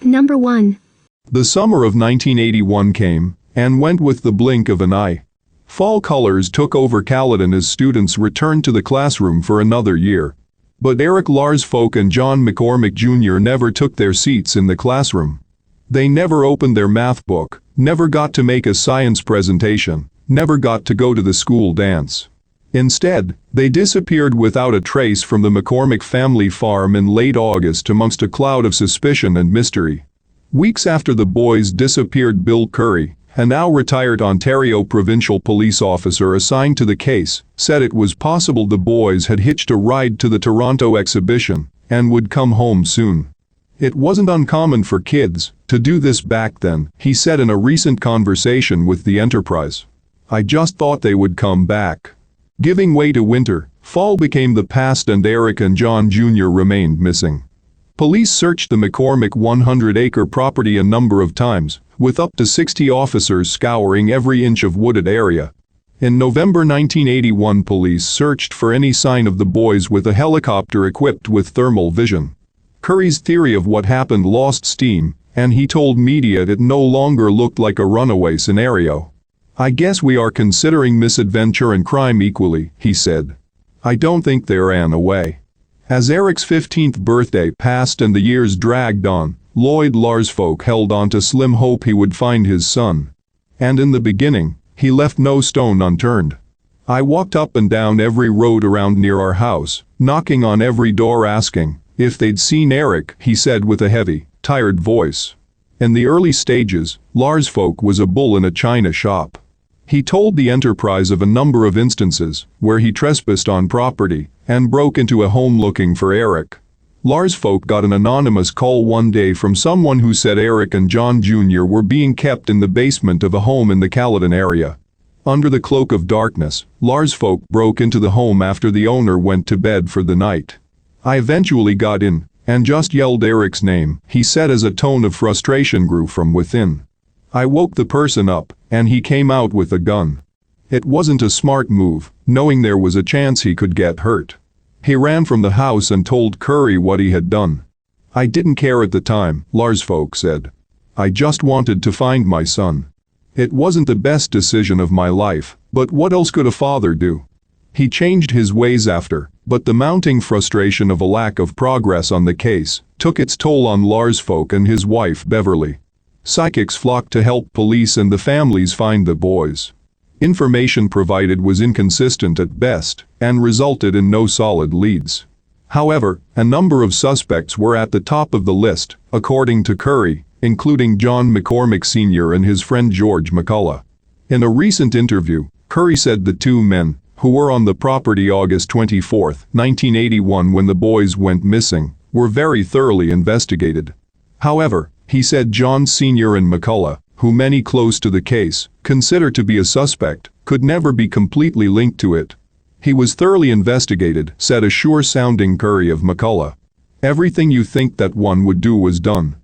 Number 1. The summer of 1981 came and went with the blink of an eye. Fall colors took over Caledon as students returned to the classroom for another year. But Eric Larsfolk and John McCormick Jr. never took their seats in the classroom. They never opened their math book, never got to make a science presentation, never got to go to the school dance. Instead, they disappeared without a trace from the McCormick family farm in late August amongst a cloud of suspicion and mystery. Weeks after the boys disappeared, Bill Curry, a now retired Ontario provincial police officer assigned to the case, said it was possible the boys had hitched a ride to the Toronto exhibition and would come home soon. It wasn't uncommon for kids to do this back then, he said in a recent conversation with the Enterprise. I just thought they would come back. Giving way to winter, fall became the past and Eric and John Jr. remained missing. Police searched the McCormick 100-acre property a number of times, with up to 60 officers scouring every inch of wooded area. In November 1981, police searched for any sign of the boys with a helicopter equipped with thermal vision. Curry's theory of what happened lost steam, and he told media it no longer looked like a runaway scenario. I guess we are considering misadventure and crime equally, he said. I don't think they ran away. As Eric's 15th birthday passed and the years dragged on, Lloyd Larsfolk held on to slim hope he would find his son. And in the beginning, he left no stone unturned. I walked up and down every road around near our house, knocking on every door asking if they'd seen Eric, he said with a heavy, tired voice. In the early stages, Larsfolk was a bull in a china shop. He told the Enterprise of a number of instances where he trespassed on property and broke into a home looking for Eric. Larsfolk got an anonymous call one day from someone who said Eric and John Jr. were being kept in the basement of a home in the Caledon area. Under the cloak of darkness, Larsfolk broke into the home after the owner went to bed for the night. I eventually got in and just yelled Eric's name, he said as a tone of frustration grew from within. I woke the person up, and he came out with a gun. It wasn't a smart move, knowing there was a chance he could get hurt. He ran from the house and told Curry what he had done. I didn't care at the time, Larsfolk said. I just wanted to find my son. It wasn't the best decision of my life, but what else could a father do? He changed his ways after, but the mounting frustration of a lack of progress on the case took its toll on Larsfolk and his wife Beverly. Psychics flocked to help police and the families find the boys. Information provided was inconsistent at best and resulted in no solid leads. However, a number of suspects were at the top of the list, according to Curry, including John McCormick Sr. and his friend George McCullough. In a recent interview, Curry said the two men, who were on the property August 24, 1981 when the boys went missing, were very thoroughly investigated. However, he said John Sr. and McCullough, who many close to the case consider to be a suspect, could never be completely linked to it. He was thoroughly investigated, said a sure-sounding Curry of McCullough. Everything you think that one would do was done.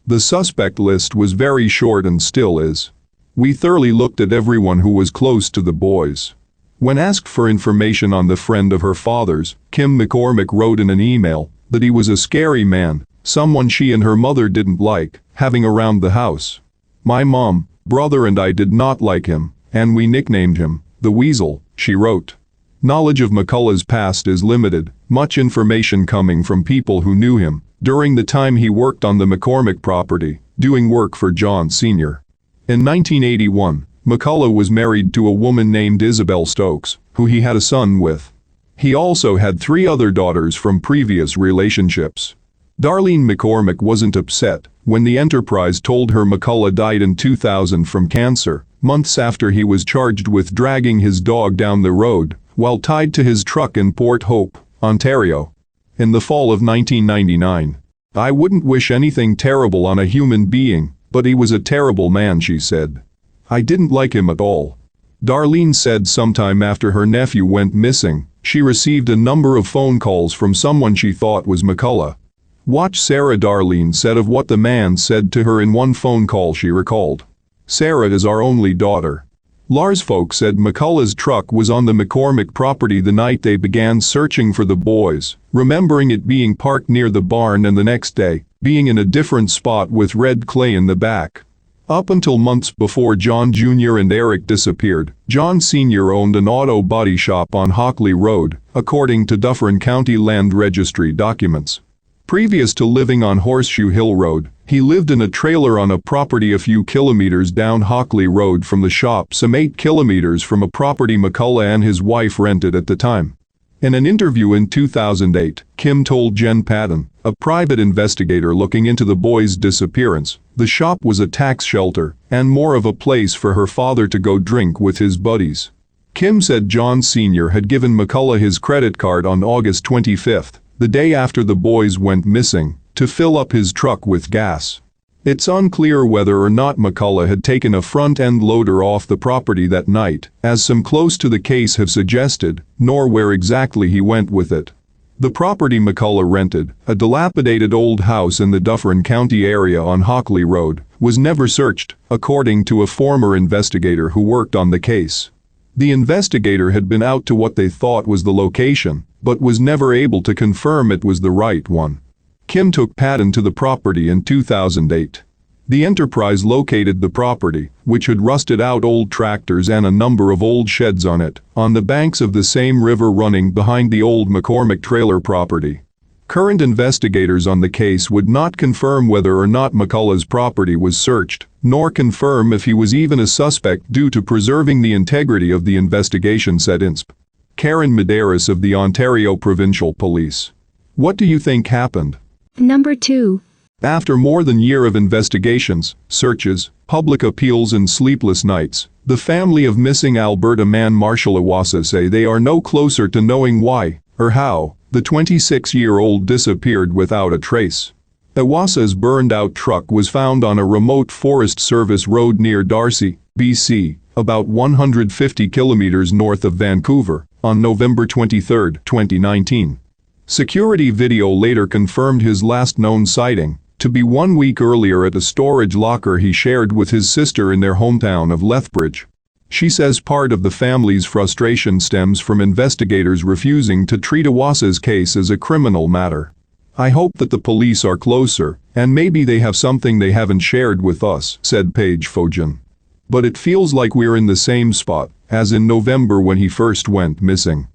The suspect list was very short and still is. We thoroughly looked at everyone who was close to the boys. When asked for information on the friend of her father's, Kim McCormick wrote in an email that he was a scary man, someone she and her mother didn't like having around the house. My mom, brother and I did not like him, and we nicknamed him the Weasel, she wrote. Knowledge of McCullough's past is limited, much information coming from people who knew him during the time he worked on the McCormick property, doing work for John Sr. In 1981, McCullough was married to a woman named Isabel Stokes, who he had a son with. He also had 3 other daughters from previous relationships. Darlene McCormick wasn't upset when the Enterprise told her McCullough died in 2000 from cancer, months after he was charged with dragging his dog down the road while tied to his truck in Port Hope, Ontario. In the fall of 1999. I wouldn't wish anything terrible on a human being, but he was a terrible man, she said. I didn't like him at all. Darlene said sometime after her nephew went missing, she received a number of phone calls from someone she thought was McCullough. Watch Sarah. Darlene said of what the man said to her in one phone call she recalled. Sarah is our only daughter. Larsfolk said McCullough's truck was on the McCormick property the night they began searching for the boys, remembering it being parked near the barn and the next day, being in a different spot with red clay in the back. Up until months before John Jr. and Eric disappeared, John Sr. owned an auto body shop on Hockley Road, according to Dufferin County Land Registry documents. Previous to living on Horseshoe Hill Road, he lived in a trailer on a property a few kilometers down Hockley Road from the shop, some 8 kilometers from a property McCullough and his wife rented at the time. In an interview in 2008, Kim told Jen Patton, a private investigator looking into the boys' disappearance, the shop was a tax shelter and more of a place for her father to go drink with his buddies. Kim said John Sr. had given McCullough his credit card on August 25, the day after the boys went missing, to fill up his truck with gas. It's unclear whether or not McCullough had taken a front-end loader off the property that night, as some close to the case have suggested, nor where exactly he went with it. The property McCullough rented, a dilapidated old house in the Dufferin County area on Hockley Road, was never searched, according to a former investigator who worked on the case. The investigator had been out to what they thought was the location, but was never able to confirm it was the right one. Kim took Patton to the property in 2008. The enterprise located the property, which had rusted out old tractors and a number of old sheds on it, on the banks of the same river running behind the old McCormick trailer property. Current investigators on the case would not confirm whether or not McCullough's property was searched, nor confirm if he was even a suspect due to preserving the integrity of the investigation, said INSP. Karen Medeiros of the Ontario Provincial Police. What do you think happened? Number 2. After more than a year of investigations, searches, public appeals and sleepless nights, the family of missing Alberta man Marshal Iwaasa say they are no closer to knowing why, or how, the 26-year-old disappeared without a trace. Iwaasa's burned-out truck was found on a remote Forest Service road near Darcy, BC, about 150 kilometers north of Vancouver, on November 23, 2019. Security video later confirmed his last known sighting to be 1 week earlier at a storage locker he shared with his sister in their hometown of Lethbridge. She says part of the family's frustration stems from investigators refusing to treat Iwaasa's case as a criminal matter. I hope that the police are closer, and maybe they have something they haven't shared with us, said Paige Fojan. But it feels like we're in the same spot as in November when he first went missing.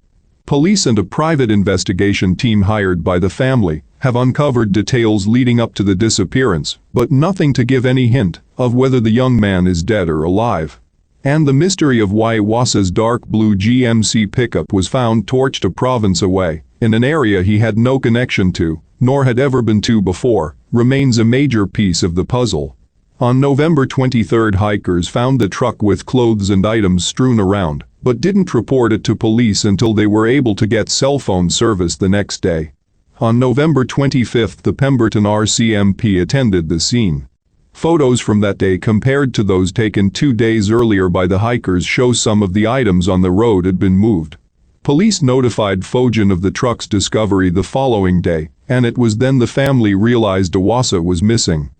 Police and a private investigation team hired by the family have uncovered details leading up to the disappearance, but nothing to give any hint of whether the young man is dead or alive. And the mystery of why Iwaasa's dark blue GMC pickup was found torched a province away, in an area he had no connection to, nor had ever been to before, remains a major piece of the puzzle. On November 23, hikers found the truck with clothes and items strewn around, but didn't report it to police until they were able to get cell phone service the next day. On November 25, the Pemberton RCMP attended the scene. Photos from that day compared to those taken 2 days earlier by the hikers show some of the items on the road had been moved. Police notified Fojan of the truck's discovery the following day, and it was then the family realized Iwaasa was missing.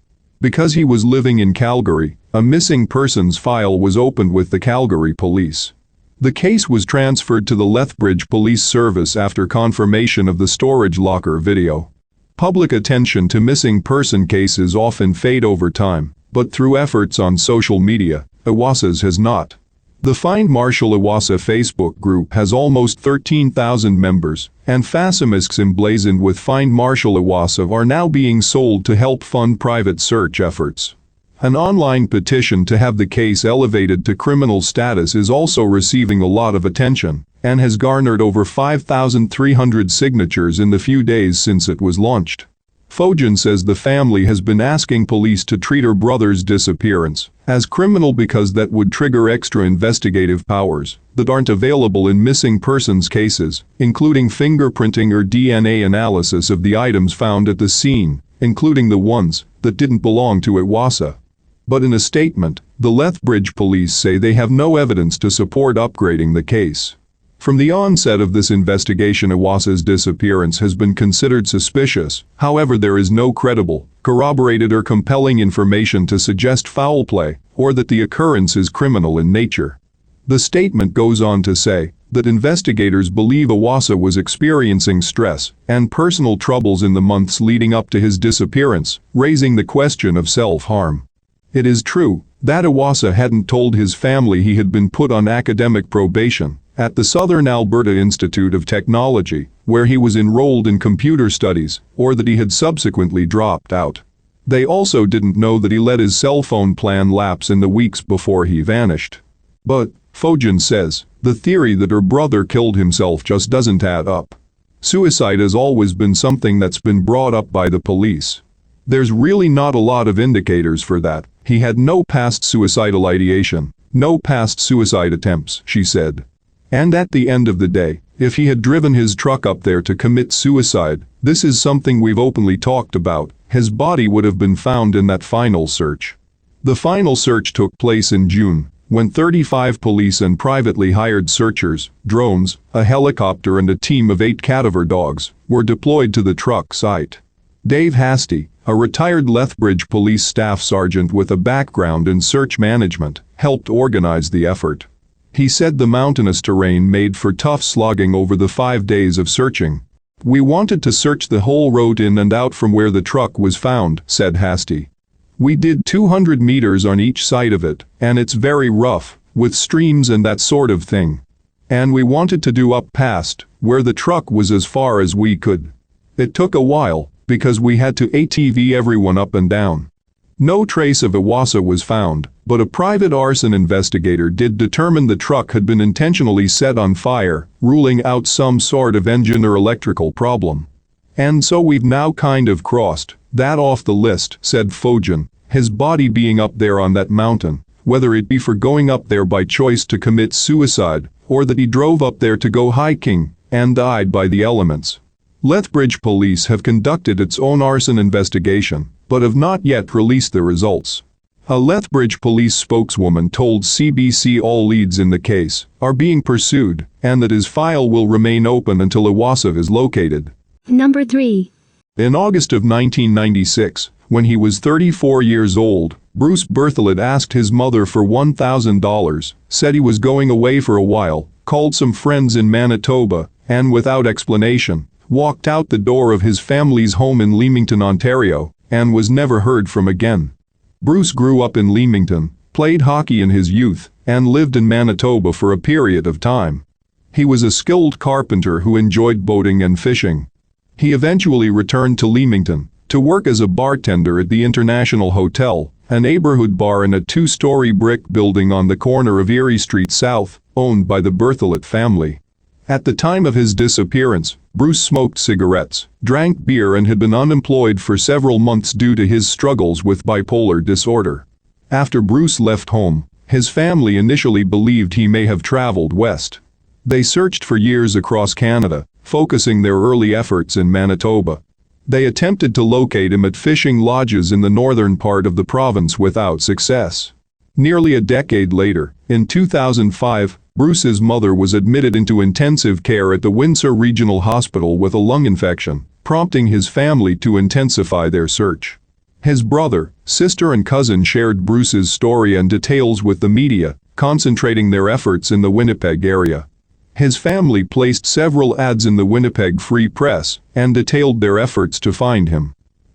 Because he was living in Calgary, a missing persons file was opened with the Calgary police. The case was transferred to the Lethbridge Police Service after confirmation of the storage locker video. Public attention to missing person cases often fade over time, but through efforts on social media, Iwaasa's has not. The Find Marshal Iwaasa Facebook group has almost 13,000 members, and facimasks emblazoned with Find Marshal Iwaasa are now being sold to help fund private search efforts. An online petition to have the case elevated to criminal status is also receiving a lot of attention, and has garnered over 5,300 signatures in the few days since it was launched. Fojan says the family has been asking police to treat her brother's disappearance as criminal because that would trigger extra investigative powers that aren't available in missing persons cases, including fingerprinting or DNA analysis of the items found at the scene, including the ones that didn't belong to Iwaasa. But in a statement, the Lethbridge police say they have no evidence to support upgrading the case. From the onset of this investigation, Iwaasa's disappearance has been considered suspicious. However, there is no credible, corroborated or compelling information to suggest foul play or that the occurrence is criminal in nature. The statement goes on to say that investigators believe Iwaasa was experiencing stress and personal troubles in the months leading up to his disappearance, raising the question of self-harm. It is true that Iwaasa hadn't told his family he had been put on academic probation at the Southern Alberta Institute of Technology, where he was enrolled in computer studies, or that he had subsequently dropped out. They also didn't know that he let his cell phone plan lapse in the weeks before he vanished. But, Fojan says, the theory that her brother killed himself just doesn't add up. Suicide has always been something that's been brought up by the police. There's really not a lot of indicators for that. He had no past suicidal ideation, no past suicide attempts, she said. And at the end of the day, if he had driven his truck up there to commit suicide, this is something we've openly talked about, his body would have been found in that final search. The final search took place in June, when 35 police and privately hired searchers, drones, a helicopter and a team of 8 cadaver dogs were deployed to the truck site. Dave Hastie, a retired Lethbridge police staff sergeant with a background in search management, helped organize the effort. He said the mountainous terrain made for tough slogging over the 5 days of searching. "We wanted to search the whole road in and out from where the truck was found," said Hastie. "We did 200 meters on each side of it, and it's very rough, with streams and that sort of thing. And we wanted to do up past, where the truck was as far as we could. It took a while, because we had to ATV everyone up and down." No trace of Iwaasa was found, but a private arson investigator did determine the truck had been intentionally set on fire, ruling out some sort of engine or electrical problem. "And so we've now kind of crossed that off the list," said Fojan, his body being up there on that mountain, whether it be for going up there by choice to commit suicide, or that he drove up there to go hiking and died by the elements. Lethbridge police have conducted its own arson investigation, but have not yet released the results. A Lethbridge police spokeswoman told CBC all leads in the case are being pursued, and that his file will remain open until Iwaasa is located. Number 3. In August of 1996, when he was 34 years old, Bruce Berthelot asked his mother for $1,000, said he was going away for a while, called some friends in Manitoba, and without explanation, walked out the door of his family's home in Leamington, Ontario, and was never heard from again. Bruce grew up in Leamington, played hockey in his youth, and lived in Manitoba for a period of time. He was a skilled carpenter who enjoyed boating and fishing. He eventually returned to Leamington to work as a bartender at the International Hotel, a neighborhood bar in a 2-story brick building on the corner of Erie Street South, owned by the Berthelot family. At the time of his disappearance, Bruce smoked cigarettes, drank beer and had been unemployed for several months due to his struggles with bipolar disorder. After Bruce left home, his family initially believed he may have traveled west. They searched for years across Canada, focusing their early efforts in Manitoba. They attempted to locate him at fishing lodges in the northern part of the province without success. Nearly a decade later, in 2005, Bruce's mother was admitted into intensive care at the Windsor Regional Hospital with a lung infection, prompting his family to intensify their search. His brother, sister and cousin shared Bruce's story and details with the media, concentrating their efforts in the Winnipeg area. His family placed several ads in the Winnipeg Free Press and detailed their efforts to find him.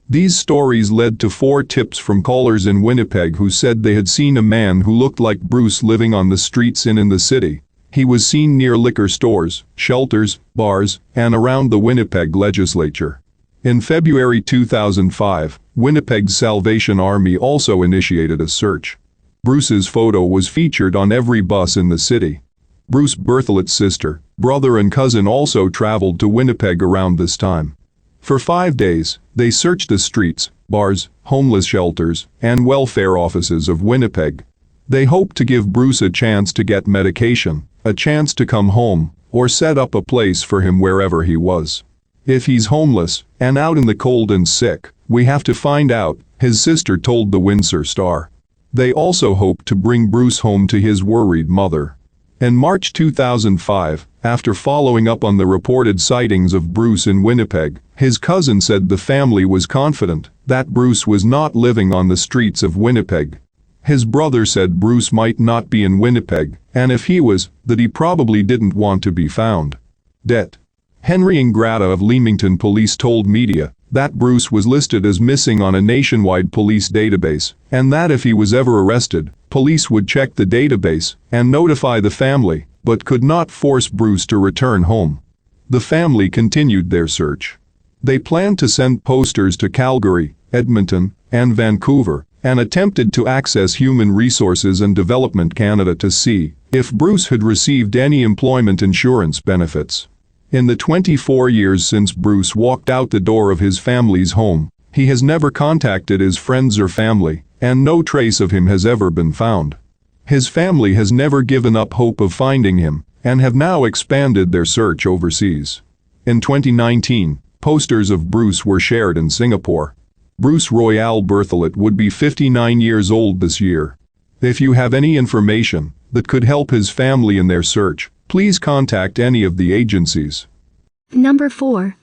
These stories led to 4 tips from callers in Winnipeg who said they had seen a man who looked like Bruce living on the streets in the city. He was seen near liquor stores, shelters, bars, and around the Winnipeg legislature. In February 2005, Winnipeg's Salvation Army also initiated a search. Bruce's photo was featured on every bus in the city. Bruce Berthelot's sister, brother and cousin also traveled to Winnipeg around this time. For 5 days, they searched the streets, bars, homeless shelters, and welfare offices of Winnipeg. They hoped to give Bruce a chance to get medication, a chance to come home, or set up a place for him wherever he was. "If he's homeless, and out in the cold and sick, we have to find out," his sister told the Windsor Star. They also hoped to bring Bruce home to his worried mother. In March 2005, after following up on the reported sightings of Bruce in Winnipeg, his cousin said the family was confident that Bruce was not living on the streets of Winnipeg. His brother said Bruce might not be in Winnipeg, and if he was, that he probably didn't want to be found. Det. Henry Ingrata of Leamington Police told media that Bruce was listed as missing on a nationwide police database, and that if he was ever arrested, police would check the database and notify the family, but could not force Bruce to return home. The family continued their search. They planned to send posters to Calgary, Edmonton, and Vancouver, and attempted to access Human Resources and Development Canada to see if Bruce had received any employment insurance benefits. In the 24 years since Bruce walked out the door of his family's home, he has never contacted his friends or family, and no trace of him has ever been found. His family has never given up hope of finding him, and have now expanded their search overseas. In 2019, posters of Bruce were shared in Singapore. Bruce Royal Berthelot would be 59 years old this year. If you have any information that could help his family in their search, please contact any of the agencies. Number 4.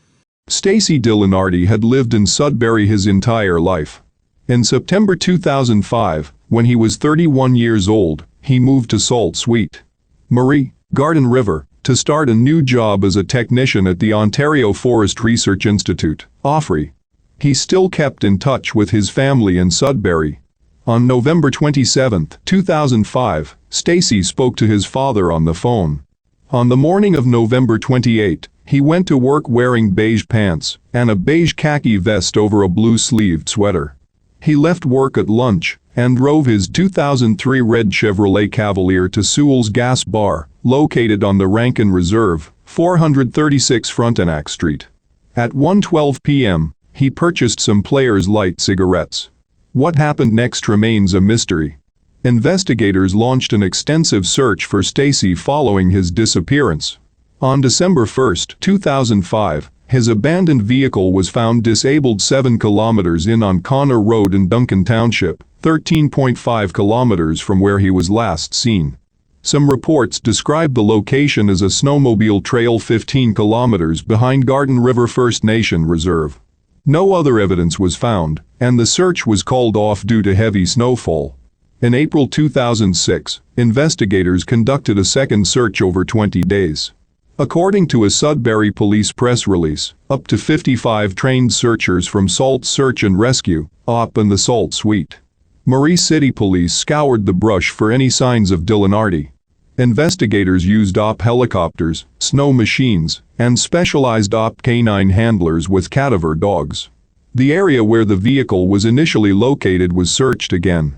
Stacy Dilenardi had lived in Sudbury his entire life. In September 2005, when he was 31 years old, he moved to Sault Ste. Marie, Garden River, to start a new job as a technician at the Ontario Forest Research Institute, OFRI. He still kept in touch with his family in Sudbury. On November 27, 2005, Stacey spoke to his father on the phone. On the morning of November 28, he went to work wearing beige pants and a beige khaki vest over a blue-sleeved sweater. He left work at lunch and drove his 2003 red Chevrolet Cavalier to Sewell's Gas Bar, located on the Rankin Reserve, 436 Frontenac Street. At 1:12 p.m., he purchased some Players Light cigarettes. What happened next remains a mystery. Investigators launched an extensive search for Stacey following his disappearance. On December 1, 2005, his abandoned vehicle was found disabled 7 kilometers in on Connor Road in Duncan Township, 13.5 kilometers from where he was last seen. Some reports describe the location as a snowmobile trail 15 kilometers behind Garden River First Nation Reserve. No other evidence was found, and the search was called off due to heavy snowfall. In April 2006, investigators conducted a second search over 20 days. According to a Sudbury police press release, up to 55 trained searchers from Sault Search and Rescue, OP and the Sault Ste. Marie City Police scoured the brush for any signs of Dilenardi. Investigators used OP helicopters, snow machines, and specialized OP canine handlers with cadaver dogs. The area where the vehicle was initially located was searched again.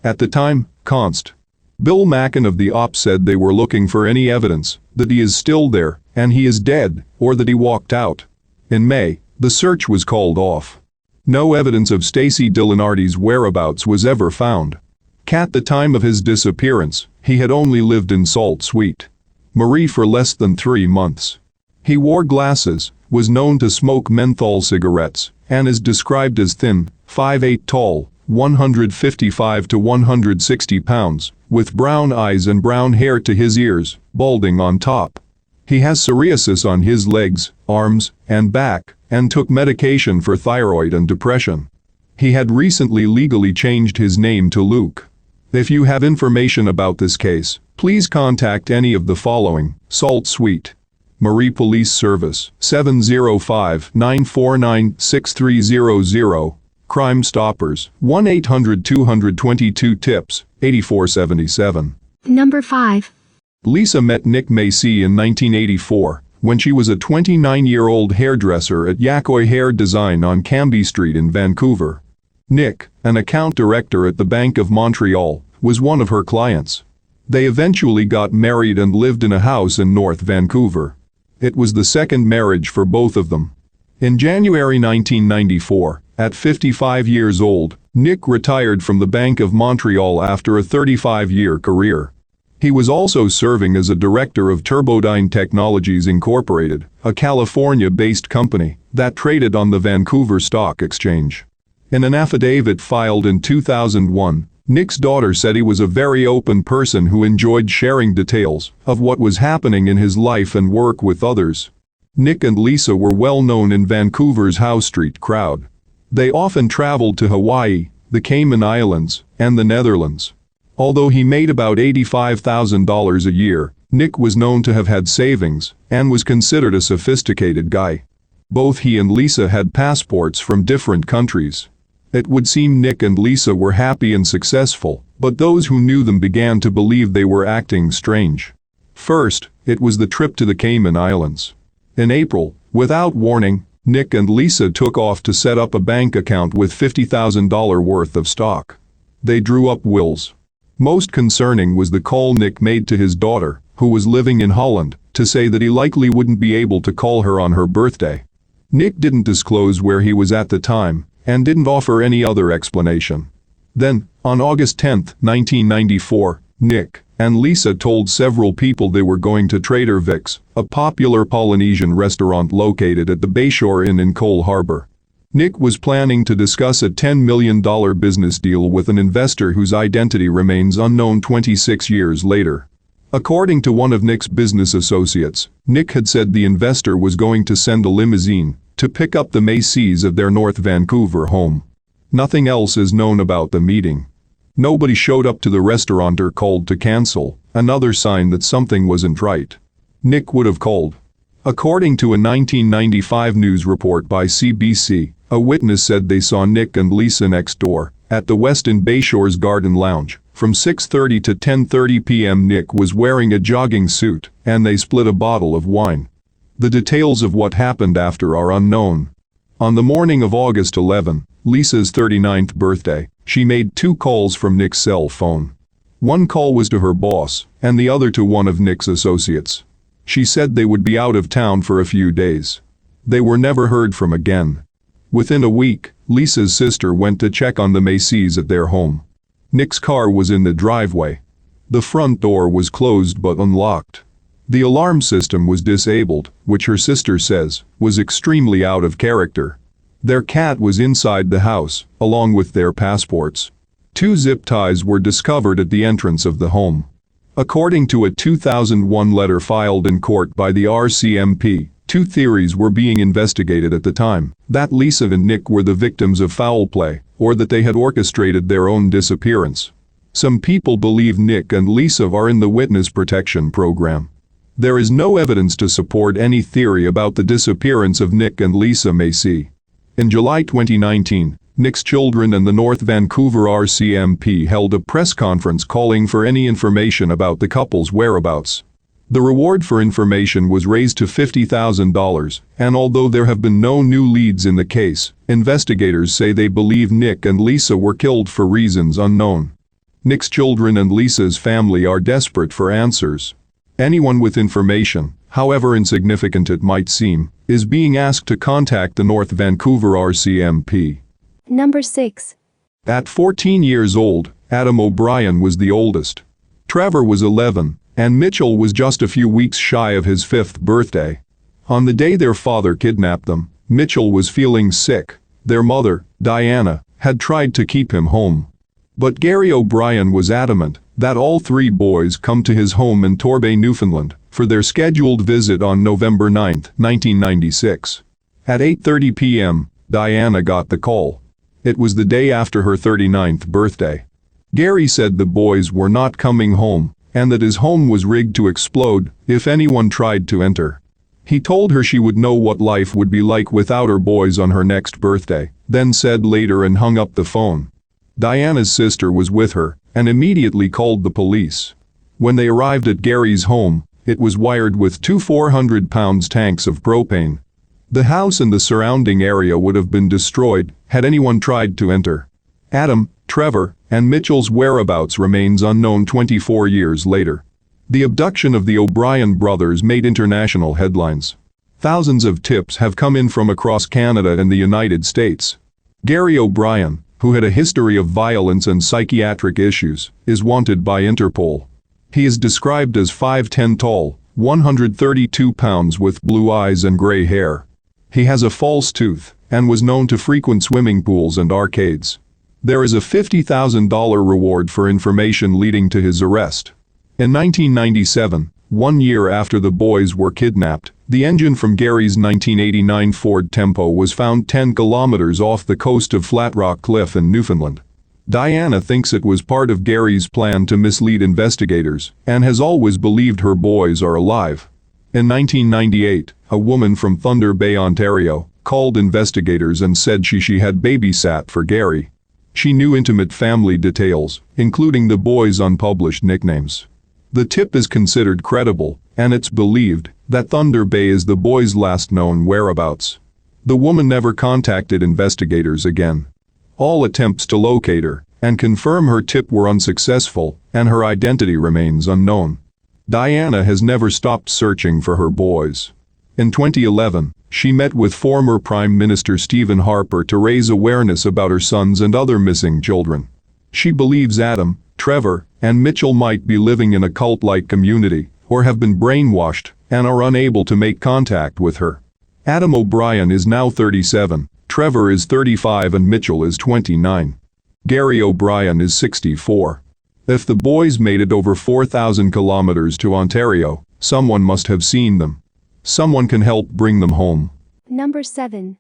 At the time, Const. Bill Mackin of the OP said they were looking for any evidence that he is still there, and he is dead, or that he walked out. In May, the search was called off. No evidence of Stacy Dilenardi's whereabouts was ever found. At the time of his disappearance, he had only lived in Sault Ste. Marie for less than 3 months. He wore glasses, was known to smoke menthol cigarettes, and is described as thin, 5'8" tall, 155 to 160 pounds, with brown eyes and brown hair to his ears, balding on top. He has psoriasis on his legs, arms, and back, and took medication for thyroid and depression. He had recently legally changed his name to Luke. If you have information about this case, please contact any of the following: Sault Ste. Marie Police Service, 705-949-6300, Crime Stoppers, 1-800-222-TIPS, 8477. Number 5. Lisa met Nick Masee in 1984, when she was a 29-year-old hairdresser at Yakoi Hair Design on Cambie Street in Vancouver. Nick, an account director at the Bank of Montreal, was one of her clients. They eventually got married and lived in a house in North Vancouver. It was the second marriage for both of them. In January 1994, at 55 years old, Nick retired from the Bank of Montreal after a 35-year career. He was also serving as a director of Turbodyne Technologies Incorporated, a California-based company that traded on the Vancouver Stock Exchange. In an affidavit filed in 2001, Nick's daughter said he was a very open person who enjoyed sharing details of what was happening in his life and work with others. Nick and Lisa were well known in Vancouver's Howe Street crowd. They often traveled to Hawaii, the Cayman Islands, and the Netherlands. Although he made about $85,000 a year, Nick was known to have had savings and was considered a sophisticated guy. Both he and Lisa had passports from different countries. It would seem Nick and Lisa were happy and successful, but those who knew them began to believe they were acting strange. First, it was the trip to the Cayman Islands. In April, without warning, Nick and Lisa took off to set up a bank account with $50,000 worth of stock. They drew up wills. Most concerning was the call Nick made to his daughter, who was living in Holland, to say that he likely wouldn't be able to call her on her birthday. Nick didn't disclose where he was at the time, and didn't offer any other explanation. Then, on August 10, 1994, Nick and Lisa told several people they were going to Trader Vic's, a popular Polynesian restaurant located at the Bayshore Inn in Cole Harbour. Nick was planning to discuss a $10 million business deal with an investor whose identity remains unknown 26 years later. According to one of Nick's business associates, Nick had said the investor was going to send a limousine to pick up the Masees at their North Vancouver home. Nothing else is known about the meeting. Nobody showed up to the restaurant or called to cancel, another sign that something wasn't right. Nick would have called. According to a 1995 news report by CBC, a witness said they saw Nick and Lisa next door, at the Westin Bayshore's Garden Lounge. From 6:30 to 10:30 p.m. Nick was wearing a jogging suit, and they split a bottle of wine. The details of what happened after are unknown. On the morning of August 11, Lisa's 39th birthday, she made 2 calls from Nick's cell phone. One call was to her boss, and the other to one of Nick's associates. She said they would be out of town for a few days. They were never heard from again. Within a week, Lisa's sister went to check on the Masees at their home. Nick's car was in the driveway. The front door was closed but unlocked. The alarm system was disabled, which her sister says was extremely out of character. Their cat was inside the house, along with their passports. 2 zip ties were discovered at the entrance of the home. According to a 2001 letter filed in court by the RCMP, 2 theories were being investigated at the time: that Lisa and Nick were the victims of foul play, or that they had orchestrated their own disappearance. Some people believe Nick and Lisa are in the witness protection program. There is no evidence to support any theory about the disappearance of Nick and Lisa Masee. In July 2019, Nick's children and the North Vancouver RCMP held a press conference calling for any information about the couple's whereabouts. The reward for information was raised to $50,000, and although there have been no new leads in the case, investigators say they believe Nick and Lisa were killed for reasons unknown. Nick's children and Lisa's family are desperate for answers. Anyone with information, however insignificant it might seem, is being asked to contact the North Vancouver RCMP. Number 6. At 14 years old, Adam O'Brien was the oldest. Trevor was 11, and Mitchell was just a few weeks shy of his 5th birthday. On the day their father kidnapped them, Mitchell was feeling sick. Their mother, Diana, had tried to keep him home. But Gary O'Brien was adamant that all 3 boys come to his home in Torbay, Newfoundland, for their scheduled visit on November 9, 1996. At 8:30 p.m., Diana got the call. It was the day after her 39th birthday. Gary said the boys were not coming home, and that his home was rigged to explode if anyone tried to enter. He told her she would know what life would be like without her boys on her next birthday, then said later and hung up the phone. Diana's sister was with her, and immediately called the police. When they arrived at Gary's home, it was wired with 2 400-pound tanks of propane. The house and the surrounding area would have been destroyed had anyone tried to enter. Adam, Trevor, and Mitchell's whereabouts remains unknown 24 years later. The abduction of the O'Brien brothers made international headlines. Thousands of tips have come in from across Canada and the United States. Gary O'Brien, who had a history of violence and psychiatric issues, is wanted by Interpol. He is described as 5'10" tall, 132 pounds with blue eyes and gray hair. He has a false tooth, and was known to frequent swimming pools and arcades. There is a $50,000 reward for information leading to his arrest. In 1997, 1 year after the boys were kidnapped, the engine from Gary's 1989 Ford Tempo was found 10 kilometers off the coast of Flat Rock Cliff in Newfoundland. Diana thinks it was part of Gary's plan to mislead investigators and has always believed her boys are alive. In 1998, a woman from Thunder Bay, Ontario, called investigators and said she had babysat for Gary. She knew intimate family details, including the boys' unpublished nicknames. The tip is considered credible, and it's believed that Thunder Bay is the boys' last known whereabouts. The woman never contacted investigators again. All attempts to locate her and confirm her tip were unsuccessful, and her identity remains unknown. Diana has never stopped searching for her boys. In 2011, she met with former Prime Minister Stephen Harper to raise awareness about her sons and other missing children. She believes Adam, Trevor, and Mitchell might be living in a cult-like community or have been brainwashed and are unable to make contact with her. Adam O'Brien is now 37, Trevor is 35 and Mitchell is 29. Gary O'Brien is 64. If the boys made it over 4,000 kilometers to Ontario, someone must have seen them. Someone can help bring them home. Number 7.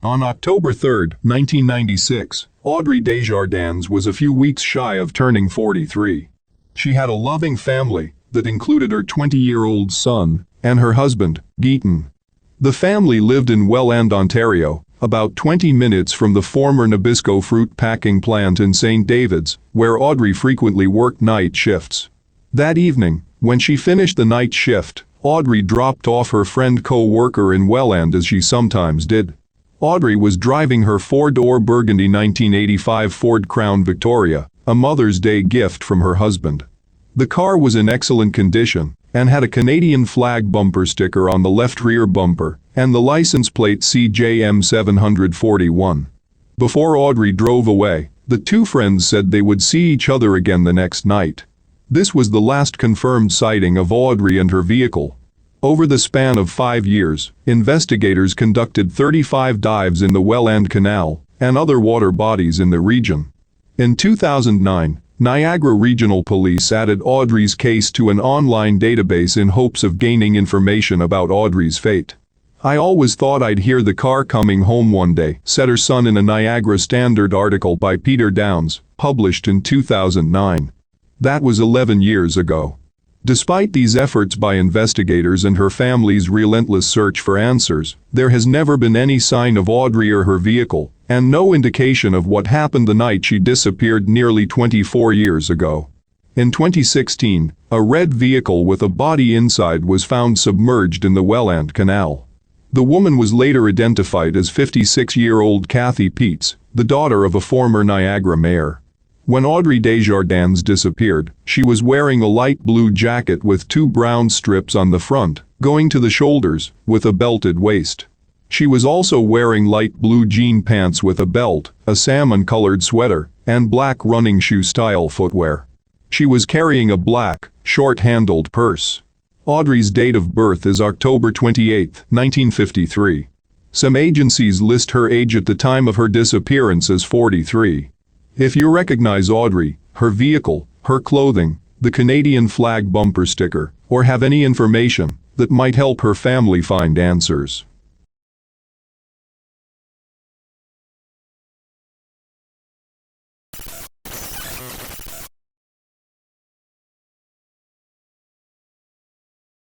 On October 3, 1996, Audrey Desjardins was a few weeks shy of turning 43. She had a loving family that included her 20-year-old son and her husband, Geeton. The family lived in Welland, Ontario, about 20 minutes from the former Nabisco fruit packing plant in St. David's, where Audrey frequently worked night shifts. That evening, when she finished the night shift, Audrey dropped off her friend co-worker in Welland as she sometimes did. Audrey was driving her four-door burgundy 1985 Ford Crown Victoria, a Mother's Day gift from her husband. The car was in excellent condition and had a Canadian flag bumper sticker on the left rear bumper and the license plate CJM 741. Before Audrey drove away, the two friends said they would see each other again the next night. This was the last confirmed sighting of Audrey and her vehicle. Over the span of 5 years, investigators conducted 35 dives in the Welland Canal and other water bodies in the region. In 2009, Niagara Regional Police added Audrey's case to an online database in hopes of gaining information about Audrey's fate. "I always thought I'd hear the car coming home one day," said her son in a Niagara Standard article by Peter Downs, published in 2009. That was 11 years ago. Despite these efforts by investigators and her family's relentless search for answers, there has never been any sign of Audrey or her vehicle, and no indication of what happened the night she disappeared nearly 24 years ago. In 2016, a red vehicle with a body inside was found submerged in the Welland Canal. The woman was later identified as 56-year-old Kathy Peets, the daughter of a former Niagara mayor. When Audrey Desjardins disappeared, she was wearing a light blue jacket with 2 brown strips on the front, going to the shoulders, with a belted waist. She was also wearing light blue jean pants with a belt, a salmon-colored sweater, and black running shoe-style footwear. She was carrying a black, short-handled purse. Audrey's date of birth is October 28, 1953. Some agencies list her age at the time of her disappearance as 43. If you recognize Audrey, her vehicle, her clothing, the Canadian flag bumper sticker, or have any information that might help her family find answers,